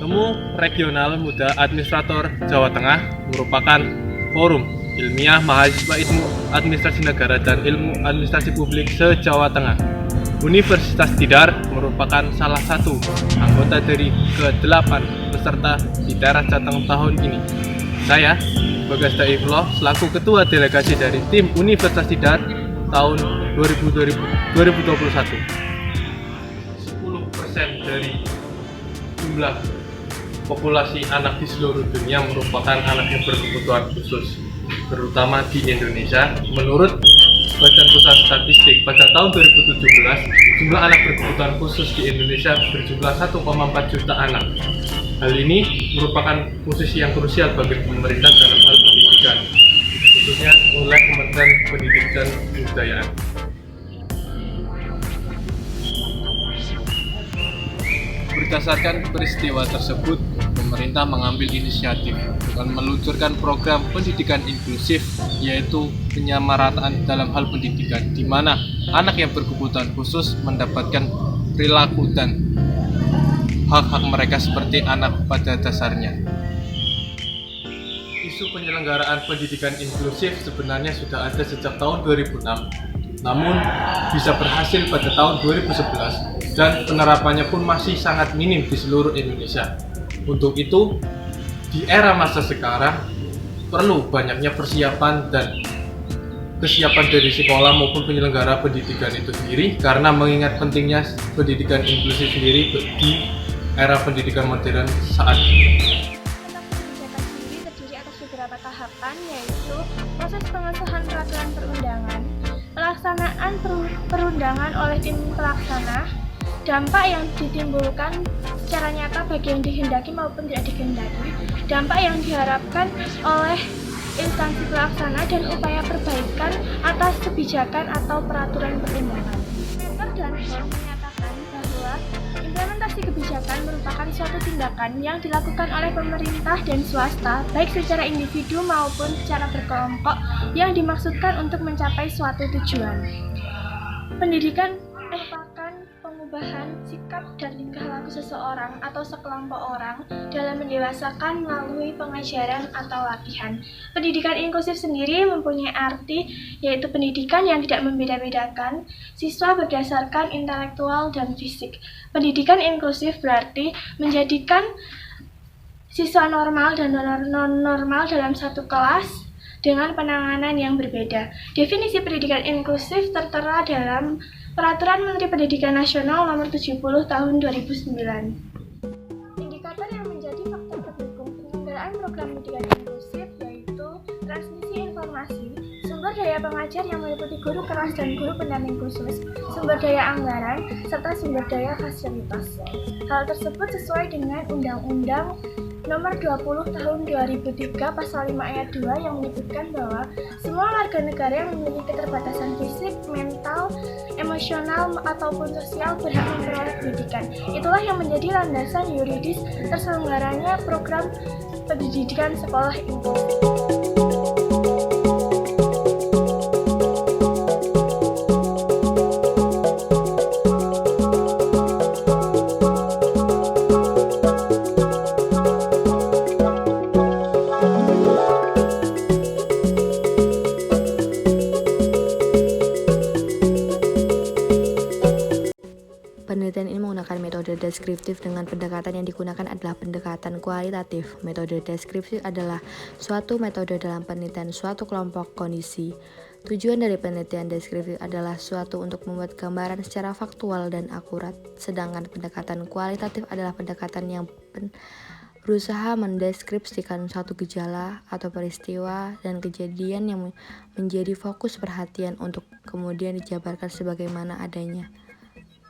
Temu Regional Muda Administrator Jawa Tengah merupakan forum ilmiah mahasiswa ilmu administrasi negara dan ilmu administrasi publik se-Jawa Tengah. Universitas Tidar merupakan salah satu anggota dari ke-8 peserta di daerah Jateng tahun ini. Saya, Bagas Daifullah, selaku Ketua Delegasi dari tim Universitas Tidar tahun 2021. 10% dari jumlah populasi anak di seluruh dunia merupakan anak yang berkebutuhan khusus, terutama di Indonesia. Menurut Badan Pusat Statistik, pada tahun 2017, jumlah anak berkebutuhan khusus di Indonesia berjumlah 1,4 juta anak. Hal ini merupakan posisi yang krusial bagi pemerintah dalam hal pendidikan, khususnya oleh Kementerian Pendidikan dan Kebudayaan. Berdasarkan peristiwa tersebut, pemerintah mengambil inisiatif dengan meluncurkan program pendidikan inklusif, yaitu penyamarataan dalam hal pendidikan, di mana anak yang berkebutuhan khusus mendapatkan perilaku dan hak-hak mereka seperti anak pada dasarnya. Isu penyelenggaraan pendidikan inklusif sebenarnya sudah ada sejak tahun 2006, namun bisa berhasil pada tahun 2011 dan penerapannya pun masih sangat minim di seluruh Indonesia. Untuk itu, di era masa sekarang perlu banyaknya persiapan dan kesiapan dari sekolah maupun penyelenggara pendidikan itu sendiri, karena mengingat pentingnya pendidikan inklusif sendiri di era pendidikan modern saat ini. Kebijakan sendiri terdiri atas beberapa tahapan, yaitu proses pengesahan peraturan perundangan, pelaksanaan perundangan oleh tim pelaksana, dampak yang ditimbulkan secara nyata bagi yang dihendaki maupun tidak dihendaki, dampak yang diharapkan oleh instansi pelaksana, dan upaya perbaikan atas kebijakan atau peraturan perundangan. Mentor dan Form menyatakan bahwa implementasi kebijakan merupakan suatu tindakan yang dilakukan oleh pemerintah dan swasta, baik secara individu maupun secara berkelompok, yang dimaksudkan untuk mencapai suatu tujuan. Pendidikan merupakan pengubahan sikap dan tingkah laku seseorang atau sekelompok orang dalam mendewasakan melalui pengajaran atau latihan. Pendidikan inklusif sendiri mempunyai arti, yaitu pendidikan yang tidak membeda-bedakan siswa berdasarkan intelektual dan fisik. Pendidikan inklusif berarti menjadikan siswa normal dan non-normal dalam satu kelas dengan penanganan yang berbeda. Definisi pendidikan inklusif tertera dalam Peraturan Menteri Pendidikan Nasional Nomor 70 Tahun 2009. Indikator yang menjadi faktor pendukung penyelenggaraan program pendidikan inklusif yaitu transmisi informasi, sumber daya pengajar yang meliputi guru kelas dan guru pendamping khusus, sumber daya anggaran, serta sumber daya fasilitas. Hal tersebut sesuai dengan Undang-Undang Nomor 20 Tahun 2003 Pasal 5 Ayat 2 yang menyebutkan bahwa semua warga negara yang memiliki keterbatasan fisik, mental, emosional, ataupun sosial berhak memperoleh pendidikan. Itulah yang menjadi landasan yuridis terselenggaranya program pendidikan sekolah inklusif. Penelitian ini menggunakan metode deskriptif. Dengan pendekatan yang digunakan adalah pendekatan kualitatif. Metode deskriptif adalah suatu metode dalam penelitian suatu kelompok kondisi. Tujuan dari penelitian deskriptif adalah suatu untuk membuat gambaran secara faktual dan akurat. Sedangkan pendekatan kualitatif adalah pendekatan yang berusaha mendeskripsikan suatu gejala atau peristiwa dan kejadian yang menjadi fokus perhatian untuk kemudian dijabarkan sebagaimana adanya.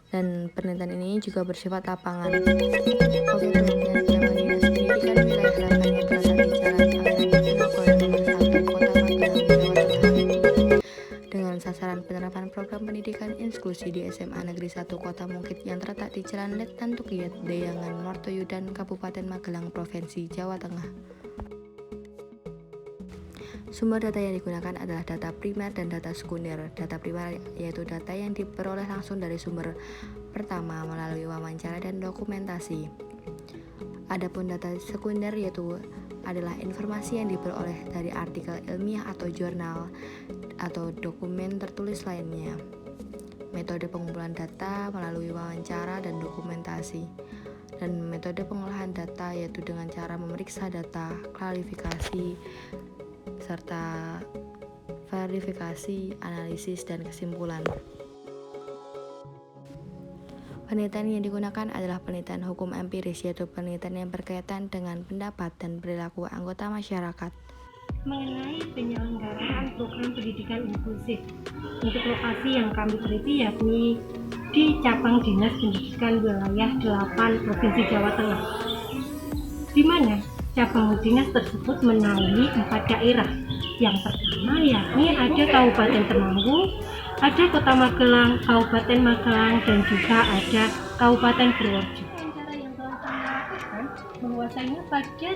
Dan penelitian ini juga bersifat lapangan. Objek penelitian zaman Dinas Pendidikan Wilayah 8 yang terletak di Jalan Pangeran Diponegoro Nomor 1, Kota Magelang, Jawa Tengah, dengan sasaran penerapan program pendidikan inklusi di SMA Negeri 1 Kota Mungkit yang terletak di Jalan Letnan Tukiyat, Deyangan, Mortoyudan, Kabupaten Magelang, Provinsi Jawa Tengah. Sumber data yang digunakan adalah data primer dan data sekunder. Data primer yaitu data yang diperoleh langsung dari sumber pertama melalui wawancara dan dokumentasi. Adapun data sekunder yaitu adalah informasi yang diperoleh dari artikel ilmiah atau jurnal atau dokumen tertulis lainnya. Metode pengumpulan data melalui wawancara dan dokumentasi. Dan metode pengolahan data yaitu dengan cara memeriksa data, klarifikasi, serta verifikasi, analisis, dan kesimpulan. Penelitian yang digunakan adalah penelitian hukum empiris, yaitu penelitian yang berkaitan dengan pendapat dan perilaku anggota masyarakat mengenai penyelenggaraan program pendidikan inklusif. Untuk lokasi yang kami teliti yakni di Cabang Dinas Pendidikan Wilayah 8 Provinsi Jawa Tengah, di mana cabang dinas tersebut menaungi 4 daerah. Yang pertama yakni ada Kabupaten Temanggung, ada Kota Magelang, Kabupaten Magelang, dan juga ada Kabupaten Purworejo. Cara yang telah kami lakukan bahwasanya pada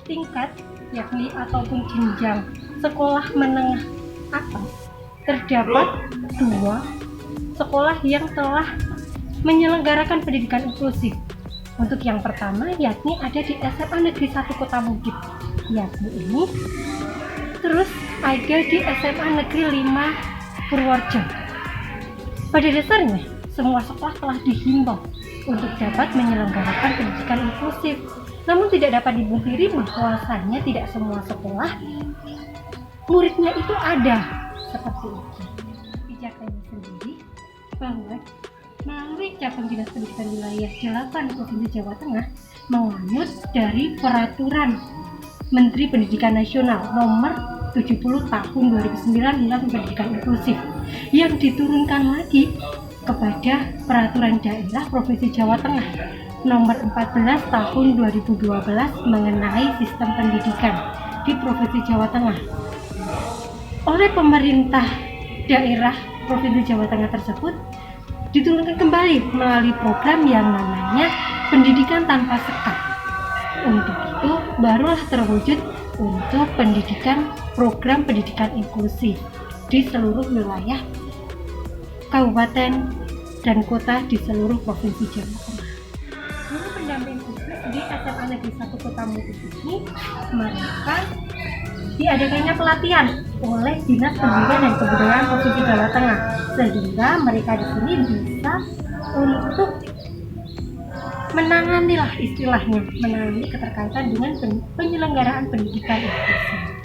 tingkat yakni ataupun jenjang sekolah menengah atas terdapat 2 sekolah yang telah menyelenggarakan pendidikan inklusif. Untuk yang pertama yakni ada di SMA Negeri 1 Kota Bukit, yakni ini. Terus ada di SMA Negeri 5 Purworejo. Pada dasarnya, semua sekolah telah dihimbau untuk dapat menyelenggarakan pendidikan inklusif. Namun tidak dapat dipungkiri bahwasanya tidak semua sekolah muridnya itu ada seperti itu. Kebijakannya sendiri bahwa melalui Cabang Dinas Pendidikan Wilayah 8 Provinsi Jawa Tengah menganut dari Peraturan Menteri Pendidikan Nasional Nomor 70 Tahun 2009 tentang pendidikan inklusif yang diturunkan lagi kepada Peraturan Daerah Provinsi Jawa Tengah Nomor 14 Tahun 2012 mengenai sistem pendidikan di Provinsi Jawa Tengah. Oleh pemerintah daerah Provinsi Jawa Tengah tersebut diturunkan kembali melalui program yang namanya Pendidikan Tanpa Sekat. Untuk itu barulah terwujud untuk program pendidikan inklusif di seluruh wilayah kabupaten dan kota di seluruh Provinsi Jawa Tengah. Guru pendamping khusus di SMA Negeri 1 Kota Bukit ini mereka diadakannya pelatihan oleh Dinas Pendidikan dan Kebudayaan Provinsi Jawa Tengah, sehingga mereka di sini bisa untuk menangani keterkaitan dengan penyelenggaraan pendidikan inklusif.